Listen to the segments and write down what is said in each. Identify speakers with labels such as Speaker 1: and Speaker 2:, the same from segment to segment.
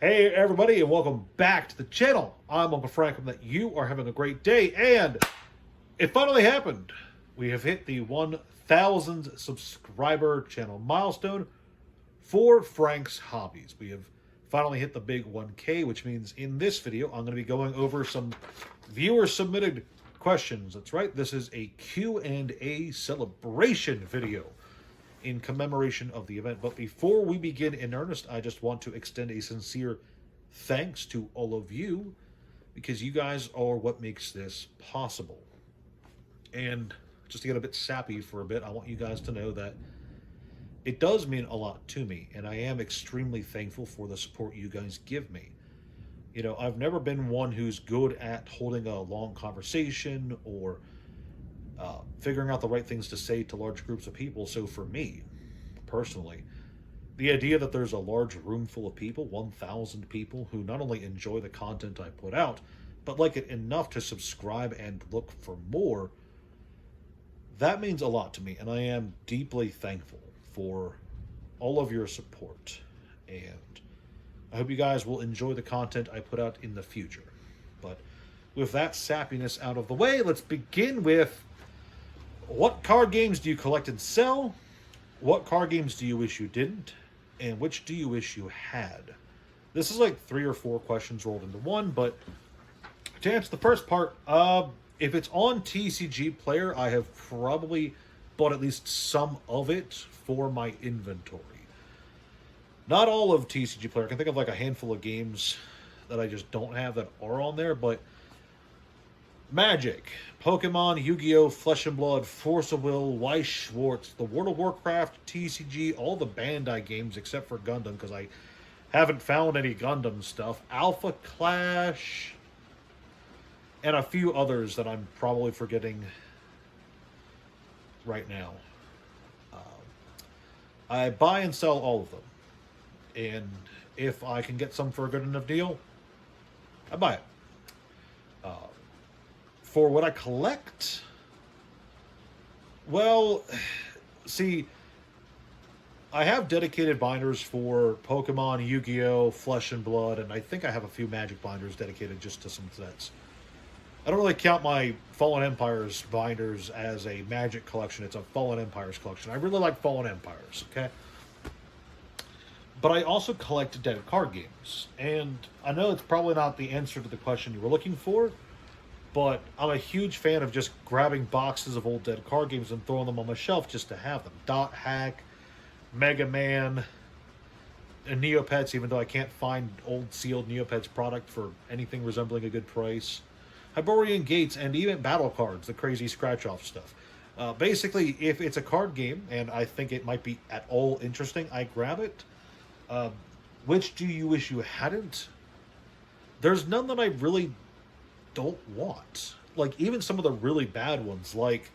Speaker 1: Hey everybody, and welcome back to the channel. I'm Uncle Frank, and that you are having a great day, and it finally happened. We have hit the 1,000 subscriber channel milestone for Frank's Hobbies. We have finally hit the big 1K, which means in this video I'm going to be going over some viewer submitted questions. That's right, this is a Q&A celebration video in commemoration of the event. But before we begin in earnest, I just want to extend a sincere thanks to all of you, because you guys are what makes this possible. And just to get a bit sappy for a bit, I want you guys to know that it does mean a lot to me, and I am extremely thankful for the support you guys give me. You know, I've never been one who's good at holding a long conversation or figuring out the right things to say to large groups of people. So for me, personally, the idea that there's a large room full of people, 1,000 people, who not only enjoy the content I put out, but like it enough to subscribe and look for more, that means a lot to me. And I am deeply thankful for all of your support. And I hope you guys will enjoy the content I put out in the future. But with that sappiness out of the way, let's begin with: what card games do you collect and sell? What card games do you wish you didn't? And which do you wish you had? This is like 3 or 4 questions rolled into one, but to answer the first part, if it's on TCG Player, I have probably bought at least some of it for my inventory. Not all of TCG Player. I can think of like a handful of games that I just don't have that are on there, but Magic, Pokemon, Yu-Gi-Oh!, Flesh and Blood, Force of Will, Weiss Schwartz, the World of Warcraft, TCG, all the Bandai games except for Gundam, because I haven't found any Gundam stuff, Alpha Clash, and a few others that I'm probably forgetting right now. I buy and sell all of them, and if I can get some for a good enough deal, I buy it. For what I collect, well, see, I have dedicated binders for Pokemon, Yu-Gi-Oh!, Flesh and Blood, and I think I have a few Magic binders dedicated just to some sets. I don't really count my Fallen Empires binders as a Magic collection. It's a Fallen Empires collection. I really like Fallen Empires, okay? But I also collect dead card games. And I know it's probably not the answer to the question you were looking for, but I'm a huge fan of just grabbing boxes of old dead card games and throwing them on my shelf just to have them. Dot Hack, Mega Man, and Neopets, even though I can't find old sealed Neopets product for anything resembling a good price. Hyborian Gates, and even Battle Cards, the crazy scratch-off stuff. Basically, if it's a card game, and I think it might be at all interesting, I grab it. Which do you wish you hadn't? There's none that I really don't want. Like, even some of the really bad ones, like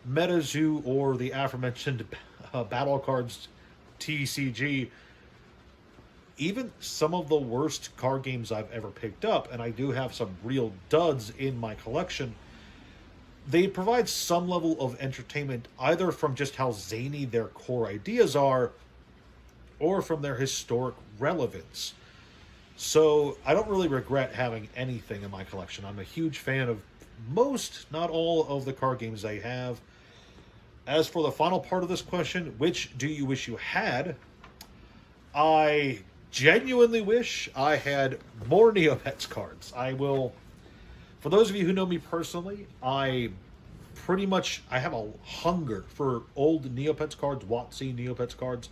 Speaker 1: MetaZoo or the aforementioned Battle Cards TCG. Even some of the worst card games I've ever picked up, and I do have some real duds in my collection, they provide some level of entertainment, either from just how zany their core ideas are, or from their historic relevance. So I don't really regret having anything in my collection. I'm a huge fan of most, not all, of the card games I have. As for the final part of this question, which do you wish you had? I genuinely wish I had more Neopets cards. I will, for those of you who know me personally, I have a hunger for old Neopets cards, WotC Neopets cards,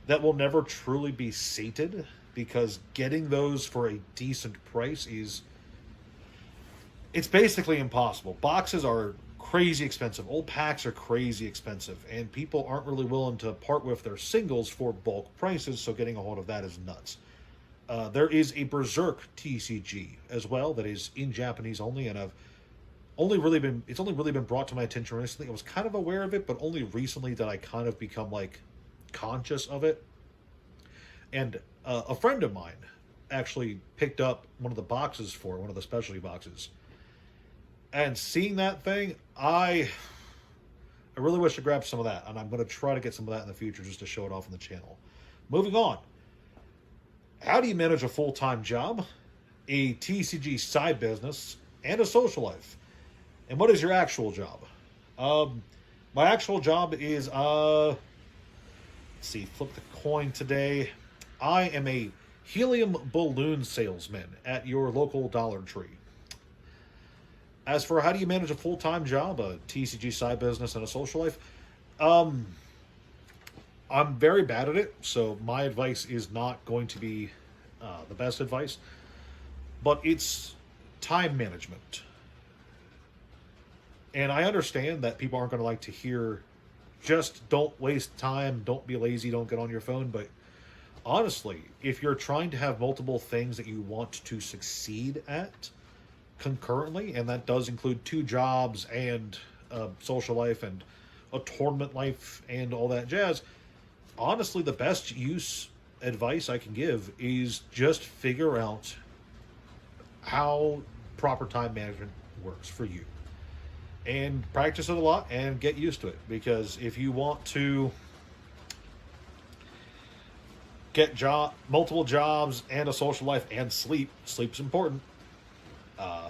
Speaker 1: that will never truly be sated, because getting those for a decent price it's basically impossible. Boxes are crazy expensive. Old packs are crazy expensive, and people aren't really willing to part with their singles for bulk prices, so getting a hold of that is nuts. There is a Berserk TCG as well that is in Japanese only, and it's only really been brought to my attention recently. I was kind of aware of it, but only recently that I kind of become like conscious of it. And a friend of mine actually picked up one of the boxes for one of the specialty boxes. And seeing that thing, I really wish to grab some of that. And I'm going to try to get some of that in the future just to show it off on the channel. Moving on. How do you manage a full-time job, a TCG side business, and a social life? And what is your actual job? Um, my actual job is let's see, flip the coin today. I am a helium balloon salesman at your local Dollar Tree. As for how do you manage a full time job, a TCG side business, and a social life, um, I'm very bad at it, so my advice is not going to be the best advice, but it's time management. And I understand that people aren't going to like to hear just don't waste time, don't be lazy, don't get on your phone, but honestly, if you're trying to have multiple things that you want to succeed at concurrently, and that does include two jobs and a social life and a tournament life and all that jazz, honestly, the best use advice I can give is just figure out how proper time management works for you and practice it a lot and get used to it, because if you want to get multiple jobs and a social life and sleep's important, uh,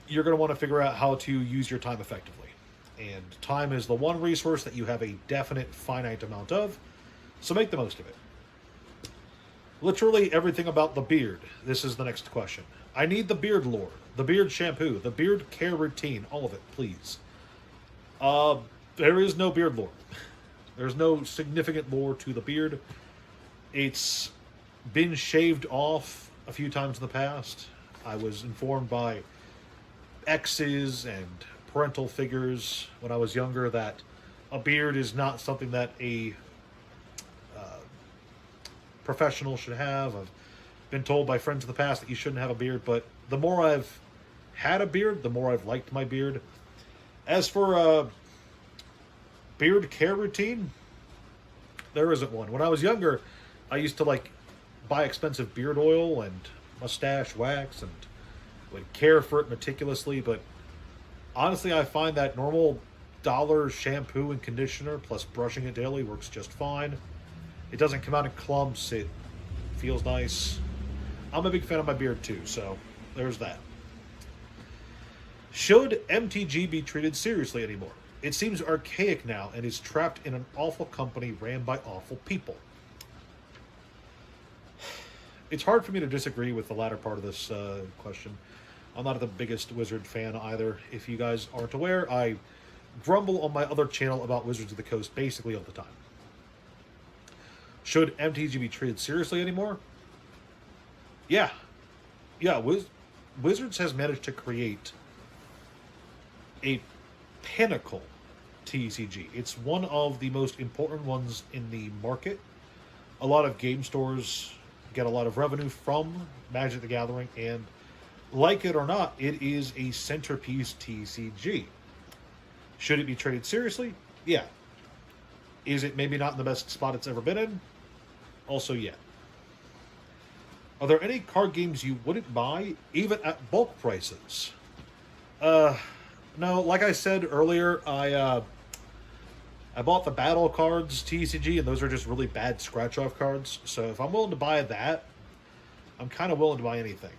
Speaker 1: you're going to want to figure out how to use your time effectively. And time is the one resource that you have a definite finite amount of, so make the most of it. Literally everything about the beard. This is the next question. I need the beard lore, the beard shampoo, the beard care routine, all of it, please. Uh, there is no beard lore. There's no significant lore to the beard. It's been shaved off a few times in the past. I was informed by exes and parental figures when I was younger that a beard is not something that a professional should have. I've been told by friends in the past that you shouldn't have a beard, but the more I've had a beard, the more I've liked my beard. As for a beard care routine, there isn't one. When I was younger, I used to buy expensive beard oil and mustache wax and would care for it meticulously, but honestly, I find that normal dollar shampoo and conditioner plus brushing it daily works just fine. It doesn't come out in clumps. It feels nice. I'm a big fan of my beard too, so there's that. Should MTG be treated seriously anymore? It seems archaic now and is trapped in an awful company ran by awful people. It's hard for me to disagree with the latter part of this question. I'm not the biggest Wizard fan either. If you guys aren't aware, I grumble on my other channel about Wizards of the Coast basically all the time. Should MTG be treated seriously anymore? Yeah. Yeah, Wizards has managed to create a pinnacle TCG. It's one of the most important ones in the market. A lot of game stores get a lot of revenue from Magic the Gathering, and like it or not, it is a centerpiece TCG. Should it be treated seriously? Yeah. Is it maybe not in the best spot it's ever been in? Also, yeah. Are there any card games you wouldn't buy, even at bulk prices? No, like I said earlier, I bought the Battle cards TCG, and those are just really bad scratch-off cards. So if I'm willing to buy that, I'm kind of willing to buy anything.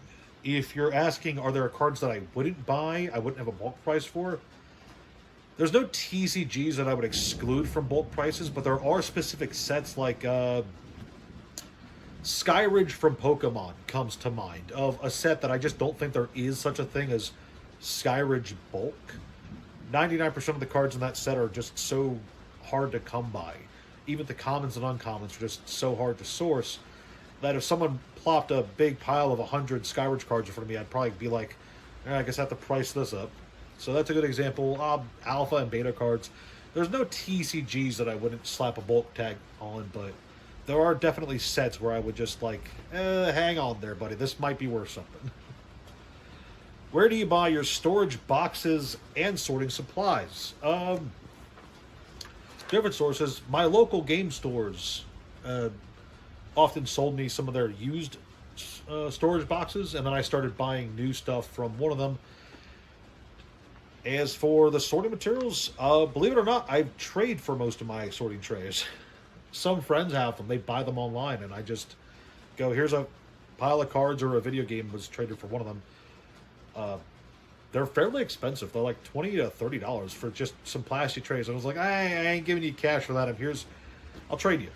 Speaker 1: If you're asking, are there cards that I wouldn't buy, I wouldn't have a bulk price for? There's no TCGs that I would exclude from bulk prices, but there are specific sets like Skyridge from Pokemon comes to mind, of a set that I just don't think there is such a thing as Skyridge bulk. 99% of the cards in that set are just so hard to come by. Even the commons and uncommons are just so hard to source that if someone plopped a big pile of 100 Skyridge cards in front of me, I'd probably be like, I guess I have to price this up. So that's a good example. Alpha and beta cards. There's no TCGs that I wouldn't slap a bulk tag on, but there are definitely sets where I would just hang on there, buddy. This might be worth something. Where do you buy your storage boxes and sorting supplies? Different sources. My local game stores often sold me some of their used storage boxes, and then I started buying new stuff from one of them. As for the sorting materials, believe it or not, I trade for most of my sorting trays. Some friends have them. They buy them online, and I just go, here's a pile of cards or a video game was traded for one of them. They're fairly expensive. They're like $20 to $30 for just some plastic trays. I was like, I ain't giving you cash for that. I'll trade you.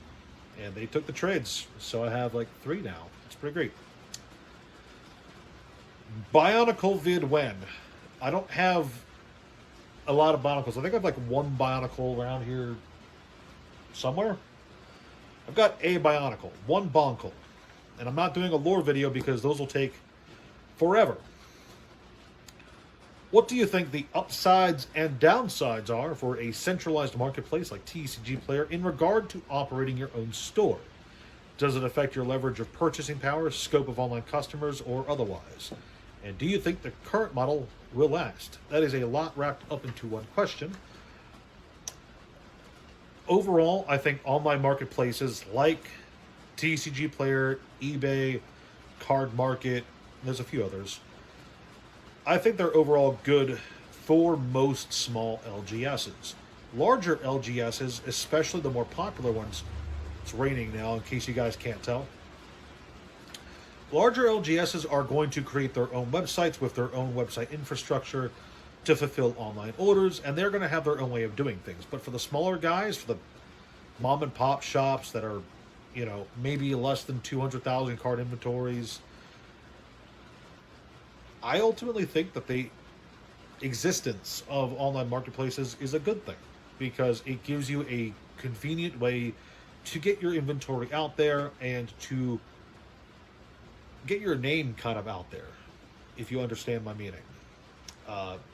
Speaker 1: And they took the trades. So I have like 3 now. It's pretty great. Bionicle vid when? I don't have a lot of Bionicles. I think I have like 1 Bionicle around here somewhere. I've got a Bionicle, 1 Bonkle. And I'm not doing a lore video because those will take forever. What do you think the upsides and downsides are for a centralized marketplace like TCG Player in regard to operating your own store? Does it affect your leverage of purchasing power, scope of online customers, or otherwise? And do you think the current model will last? That is a lot wrapped up into one question. Overall, I think online marketplaces like TCG Player, eBay, Card Market, there's a few others, I think they're overall good for most small LGSs. Larger LGSs, especially the more popular ones, it's raining now in case you guys can't tell. Larger LGSs are going to create their own websites with their own website infrastructure to fulfill online orders, and they're going to have their own way of doing things. But for the smaller guys, for the mom and pop shops that are, maybe less than 200,000 card inventories, I ultimately think that the existence of online marketplaces is a good thing because it gives you a convenient way to get your inventory out there and to get your name kind of out there, if you understand my meaning.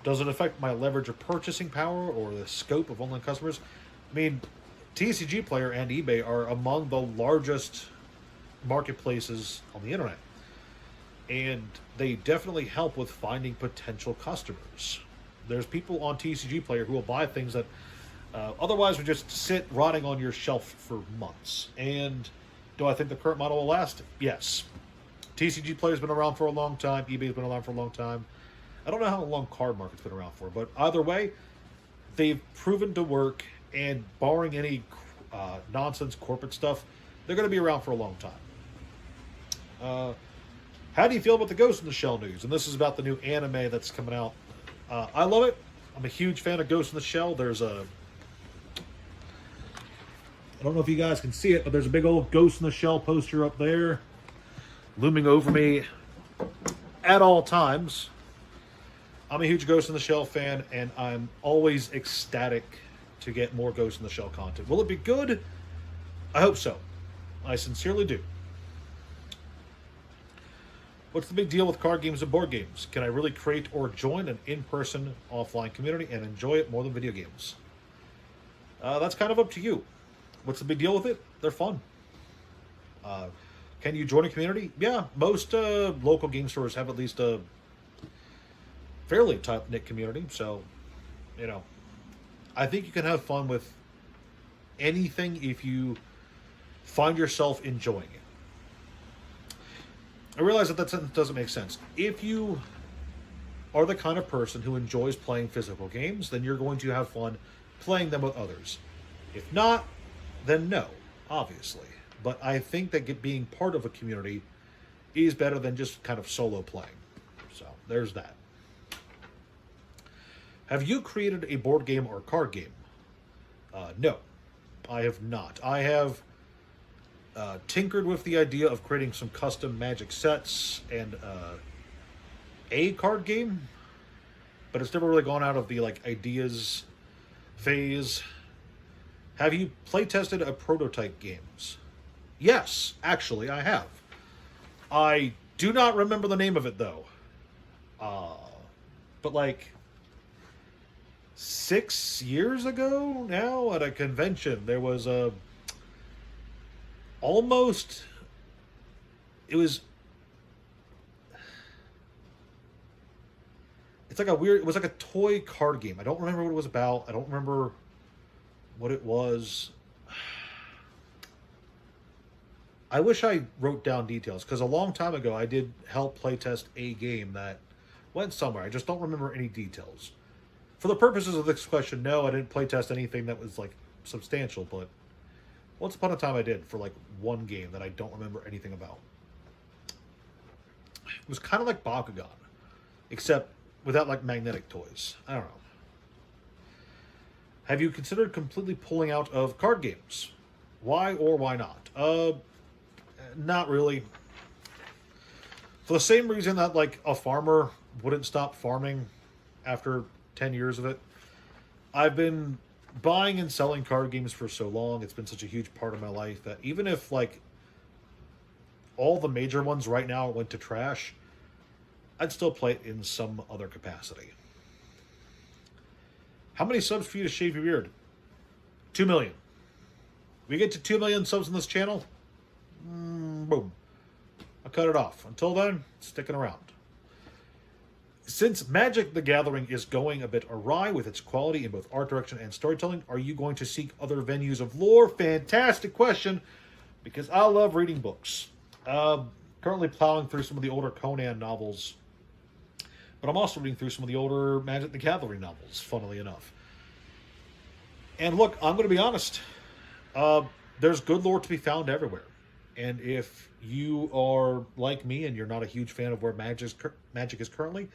Speaker 1: Does it affect my leverage of purchasing power or the scope of online customers? I mean, TCG Player and eBay are among the largest marketplaces on the internet. And they definitely help with finding potential customers. There's people on TCG Player who will buy things that otherwise would just sit rotting on your shelf for months. And do I think the current model will last? Yes. TCG Player's been around for a long time. eBay's been around for a long time. I don't know how long Card Market's been around for, but either way, they've proven to work. And barring any nonsense corporate stuff, they're going to be around for a long time. How do you feel about the Ghost in the Shell news? And this is about the new anime that's coming out. I love it. I'm a huge fan of Ghost in the Shell. There's I don't know if you guys can see it, but there's a big old Ghost in the Shell poster up there, looming over me at all times. I'm a huge Ghost in the Shell fan, and I'm always ecstatic to get more Ghost in the Shell content. Will it be good? I hope so. I sincerely do. What's the big deal with card games and board games? Can I really create or join an in-person offline community and enjoy it more than video games? That's kind of up to you. What's the big deal with it? They're fun. Can you join a community? Yeah, most local game stores have at least a fairly tight-knit community. So, I think you can have fun with anything if you find yourself enjoying it. I realize that sentence doesn't make sense. If you are the kind of person who enjoys playing physical games, then you're going to have fun playing them with others. If not, then no, obviously. But I think that being part of a community is better than just kind of solo playing. So there's that. Have you created a board game or card game? No, I have not. I have tinkered with the idea of creating some custom Magic sets and a card game, but it's never really gone out of the ideas phase. Have you play tested a prototype games? Yes, actually, I have. I do not remember the name of it though. But 6 years ago now at a convention, there was a it was like a toy card game. I don't remember what it was about. I don't remember what it was. I wish I wrote down details, because a long time ago I did help playtest a game that went somewhere. I just don't remember any details. For the purposes of this question, no, I didn't playtest anything that was substantial, but once upon a time I did for one game that I don't remember anything about. It was kind of like Bakugan, except without like magnetic toys. I don't know. Have you considered completely pulling out of card games? Why or why not? Not really. For the same reason that like a farmer wouldn't stop farming after 10 years of it. I've been buying and selling card games for so long. It's been such a huge part of my life that even if like all the major ones right now went to trash, I'd still play it in some other capacity. How many subs for you to shave your beard? 2 million. We get to 2 million subs on this channel, boom. I'll cut it off. Until then, sticking around. Since Magic the Gathering is going a bit awry with its quality in both art direction and storytelling, are you going to seek other venues of lore? Fantastic question, because I love reading books. Currently plowing through some of the older Conan novels, but I'm also reading through some of the older Magic the Gathering novels, funnily enough. And look, I'm going to be honest. There's good lore to be found everywhere. And if you are like me and you're not a huge fan of where Magic is currently,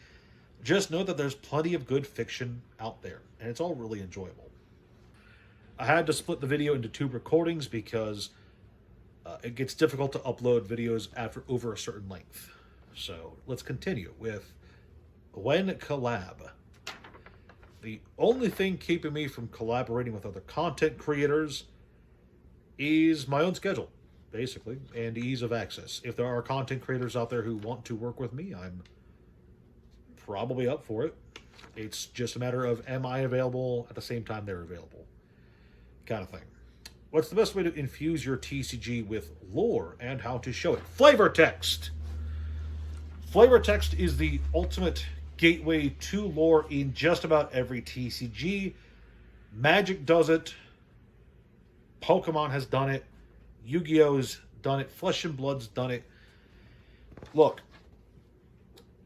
Speaker 1: just know that there's plenty of good fiction out there. And it's all really enjoyable. I had to split the video into 2 recordings because it gets difficult to upload videos after over a certain length. So let's continue with when collab. The only thing keeping me from collaborating with other content creators is my own schedule, basically, and ease of access. If there are content creators out there who want to work with me, I'm probably up for it. It's just a matter of, am I available at the same time they're available? Kind of thing. What's the best way to infuse your TCG with lore and how to show it? Flavor text! Flavor text is the ultimate gateway to lore in just about every TCG. Magic does it. Pokemon has done it. Yu-Gi-Oh's done it. Flesh and Blood's done it. Look,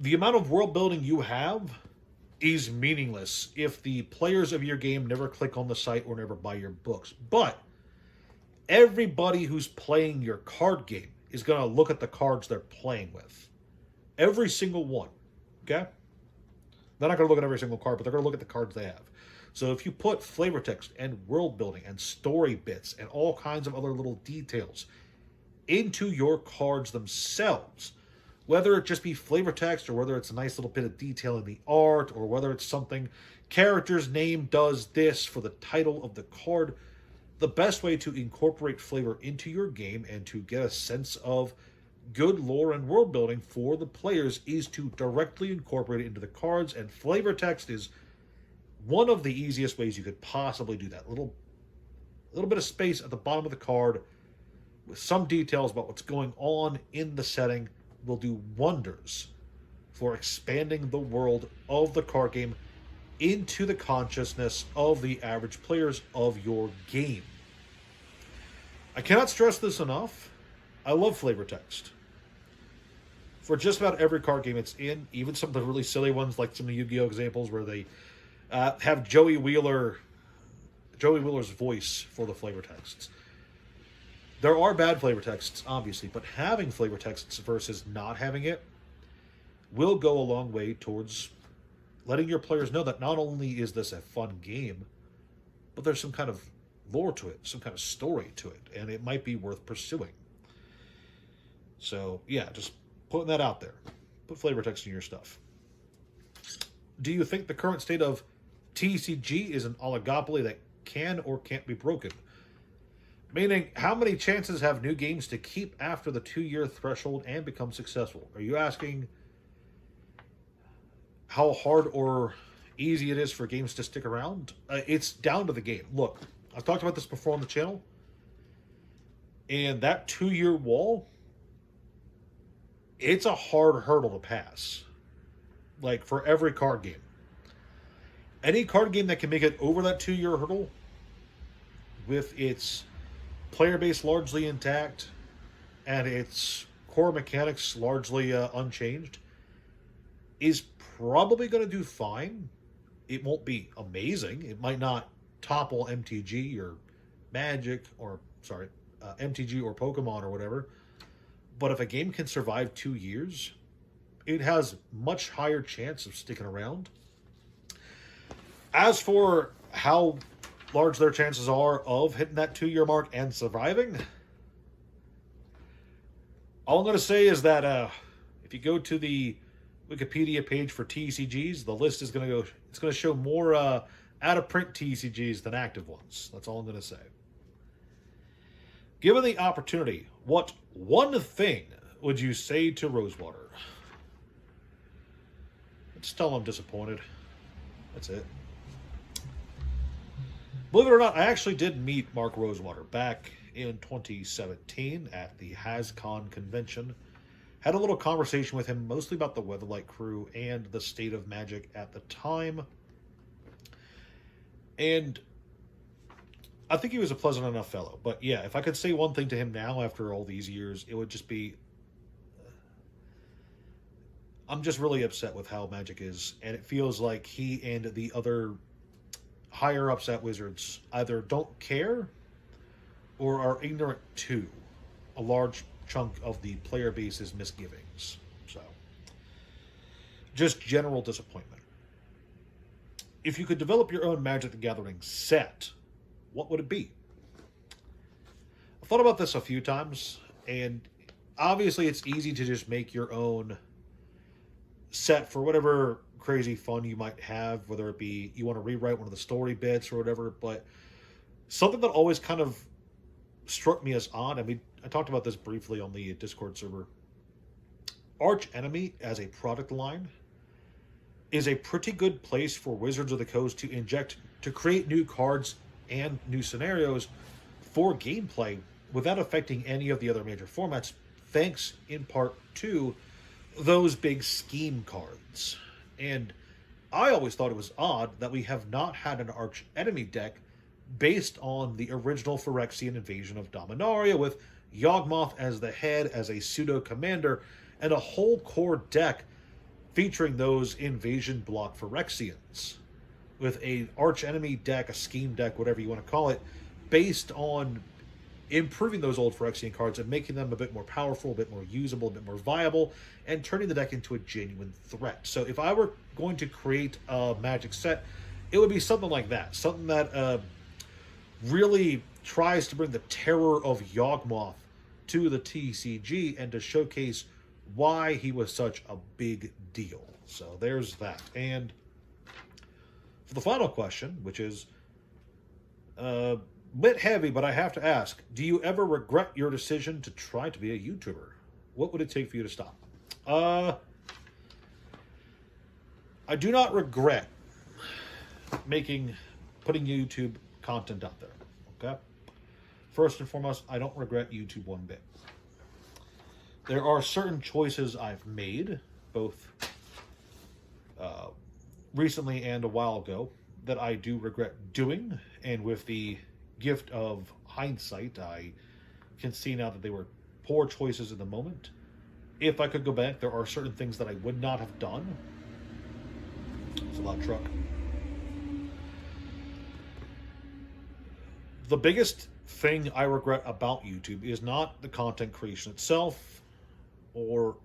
Speaker 1: the amount of world building you have is meaningless if the players of your game never click on the site or never buy your books. But everybody who's playing your card game is going to look at the cards they're playing with. Every single one. Okay? They're not going to look at every single card, but they're going to look at the cards they have. So if you put flavor text and world building and story bits and all kinds of other little details into your cards themselves, whether it just be flavor text or whether it's a nice little bit of detail in the art or whether it's something, character's name does this for the title of the card, the best way to incorporate flavor into your game and to get a sense of good lore and world building for the players is to directly incorporate it into the cards, and flavor text is one of the easiest ways you could possibly do that. A little bit of space at the bottom of the card with some details about what's going on in the setting will do wonders for expanding the world of the card game into the consciousness of the average players of your game. I cannot stress this enough. I love flavor text. For just about every card game it's in, even some of the really silly ones like some of the Yu-Gi-Oh examples where they have Joey Wheeler's voice for the flavor texts. There are bad flavor texts, obviously, but having flavor texts versus not having it will go a long way towards letting your players know that not only is this a fun game, but there's some kind of lore to it, some kind of story to it, and it might be worth pursuing. So, yeah, just putting that out there. Put flavor text in your stuff. Do you think the current state of TCG is an oligopoly that can or can't be broken? Meaning, how many chances have new games to keep after the 2-year threshold and become successful? Are you asking how hard or easy it is for games to stick around? It's down to the game. Look, I've talked about this before on the channel, and that 2-year wall, it's a hard hurdle to pass. Like, for every card game. Any card game that can make it over that 2-year hurdle with its player base largely intact and its core mechanics largely unchanged is probably going to do fine. It won't be amazing. It might not topple MTG or Magic or, MTG or Pokemon or whatever. But if a game can survive 2 years, it has much higher chance of sticking around. As for how large their chances are of hitting that 2 year mark and surviving, all I'm going to say is that if you go to the Wikipedia page for TCGs, the list is going to go. It's going to show more out of print TCGs than active ones. That's all I'm going to say. Given the opportunity, what one thing would you say to Rosewater? Just tell him I'm disappointed. That's it. Believe it or not, I actually did meet Mark Rosewater back in 2017 at the HasCon convention. Had a little conversation with him, mostly about the Weatherlight crew and the state of Magic at the time. And I think he was a pleasant enough fellow. But yeah, if I could say one thing to him now after all these years, it would just be, I'm just really upset with how Magic is. And it feels like he and the other higher ups at Wizards either don't care or are ignorant to a large chunk of the player base's misgivings. So, just general disappointment. If you could develop your own Magic the Gathering set, what would it be? I've thought about this a few times, and obviously it's easy to just make your own set for whatever crazy fun you might have, whether it be you want to rewrite one of the story bits or whatever, but something that always kind of struck me as odd, I mean, I talked about this briefly on the Discord server. Arch Enemy as a product line is a pretty good place for Wizards of the Coast to inject, to create new cards and new scenarios for gameplay without affecting any of the other major formats, thanks in part to those big scheme cards. And I always thought it was odd that we have not had an Arch Enemy deck based on the original Phyrexian invasion of Dominaria, with Yawgmoth as the head, as a pseudo-commander, and a whole core deck featuring those invasion block Phyrexians, with a Arch Enemy deck, a scheme deck, whatever you want to call it, based on improving those old Phyrexian cards and making them a bit more powerful, a bit more usable, a bit more viable, and turning the deck into a genuine threat. So if I were going to create a Magic set, it would be something like that. Something that really tries to bring the terror of Yawgmoth to the TCG and to showcase why he was such a big deal. So there's that. And for the final question, which is a bit heavy, but I have to ask, do you ever regret your decision to try to be a YouTuber? What would it take for you to stop? I do not regret putting YouTube content out there. Okay? First and foremost, I don't regret YouTube one bit. There are certain choices I've made, both recently and a while ago, that I do regret doing, and with the gift of hindsight, I can see now that they were poor choices in the moment. If I could go back, there are certain things that I would not have done. It's a loud truck. The biggest thing I regret about YouTube is not the content creation itself, or,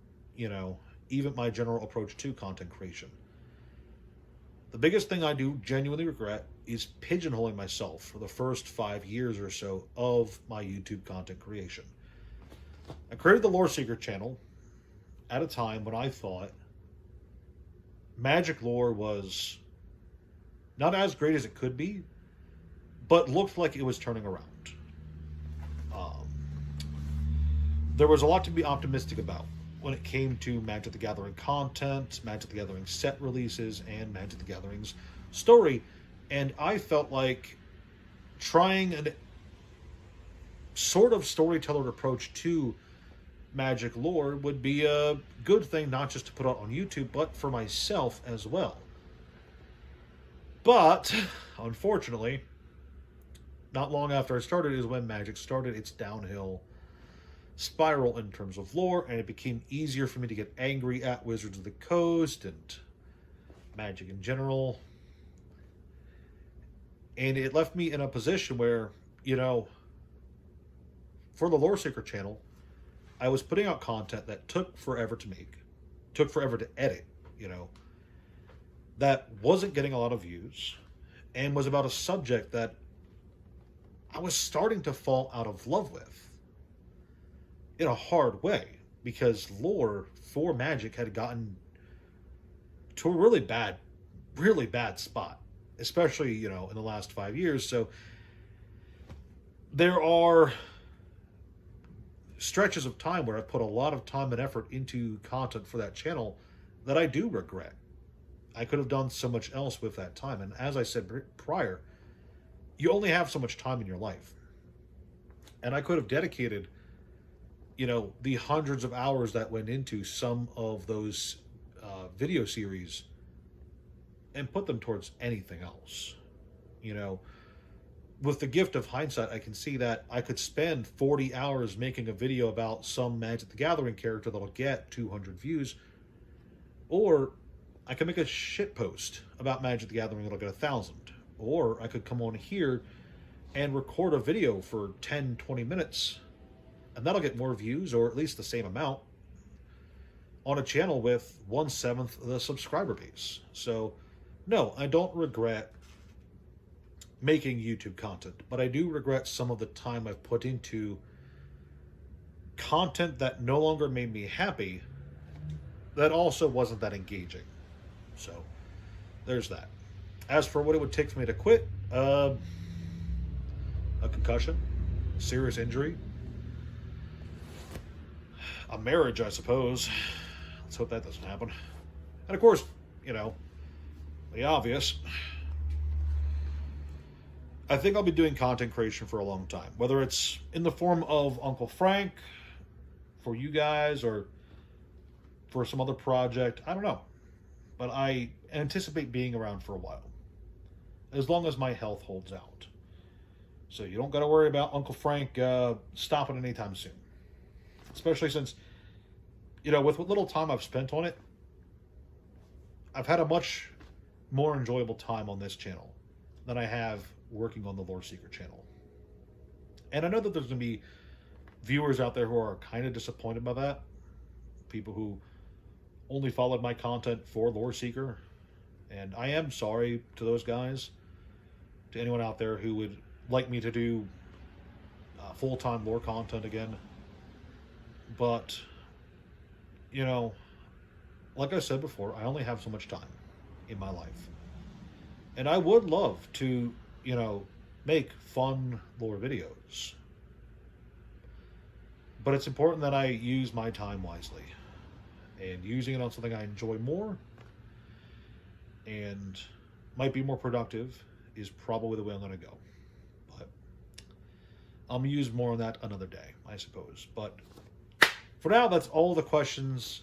Speaker 1: even my general approach to content creation. The biggest thing I do genuinely regret is pigeonholing myself for the first 5 years or so of my YouTube content creation. I created the Lore Seeker channel at a time when I thought Magic lore was not as great as it could be, but looked like it was turning around. There was a lot to be optimistic about when it came to Magic the Gathering content, Magic the Gathering set releases, and Magic the Gathering's story. And I felt like trying a sort of storyteller approach to Magic lore would be a good thing, not just to put out on YouTube, but for myself as well. But, unfortunately, not long after I started is when Magic started its downhill spiral in terms of lore, and it became easier for me to get angry at Wizards of the Coast and Magic in general. And it left me in a position where, for the Lore Seeker channel, I was putting out content that took forever to make. took forever to edit, you know, that wasn't getting a lot of views and was about a subject that I was starting to fall out of love with in a hard way because lore for Magic had gotten to a really bad spot, especially, you know, in the last 5 years. So there are stretches of time where I put a lot of time and effort into content for that channel that I do regret. I could have done so much else with that time. And as I said prior, you only have so much time in your life. And I could have dedicated, you know, the hundreds of hours that went into some of those video series and put them towards anything else. You know, with the gift of hindsight, I can see that I could spend 40 hours making a video about some Magic the Gathering character that'll get 200 views, or I could make a shit post about Magic the Gathering that'll get 1,000, or I could come on here and record a video for 10, 20 minutes, and that'll get more views, or at least the same amount, on a channel with 1/7 of the subscriber base. So, no, I don't regret making YouTube content, but I do regret some of the time I've put into content that no longer made me happy, that also wasn't that engaging. So, there's that. As for what it would take for me to quit, a concussion, serious injury, a marriage, I suppose. Let's hope that doesn't happen. And of course, you know, the obvious. I think I'll be doing content creation for a long time, whether it's in the form of Uncle Frank for you guys or for some other project. I don't know. But I anticipate being around for a while, as long as my health holds out. So you don't got to worry about Uncle Frank stopping anytime soon. Especially since, you know, with what little time I've spent on it, I've had a much more enjoyable time on this channel than I have working on the Lore Seeker channel. And I know that there's going to be viewers out there who are kind of disappointed by that. People who only followed my content for Lore Seeker. And I am sorry to those guys. To anyone out there who would like me to do full-time lore content again. But, you know, like I said before, I only have so much time in my life. And I would love to, you know, make fun lore videos. But it's important that I use my time wisely. And using it on something I enjoy more and might be more productive is probably the way I'm going to go. But I'll use more on that another day, I suppose. But for now, that's all the questions.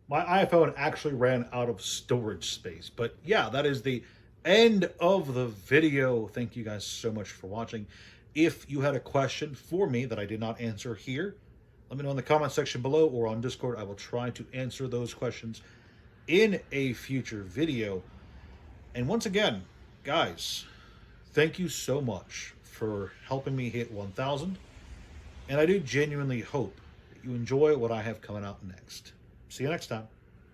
Speaker 1: My iPhone actually ran out of storage space. But yeah, that is the end of the video. Thank you guys so much for watching. If you had a question for me that I did not answer here, let me know in the comment section below or on Discord. I will try to answer those questions in a future video. And once again, guys, thank you so much for helping me hit 1,000. And I do genuinely hope that you enjoy what I have coming out next. See you next time.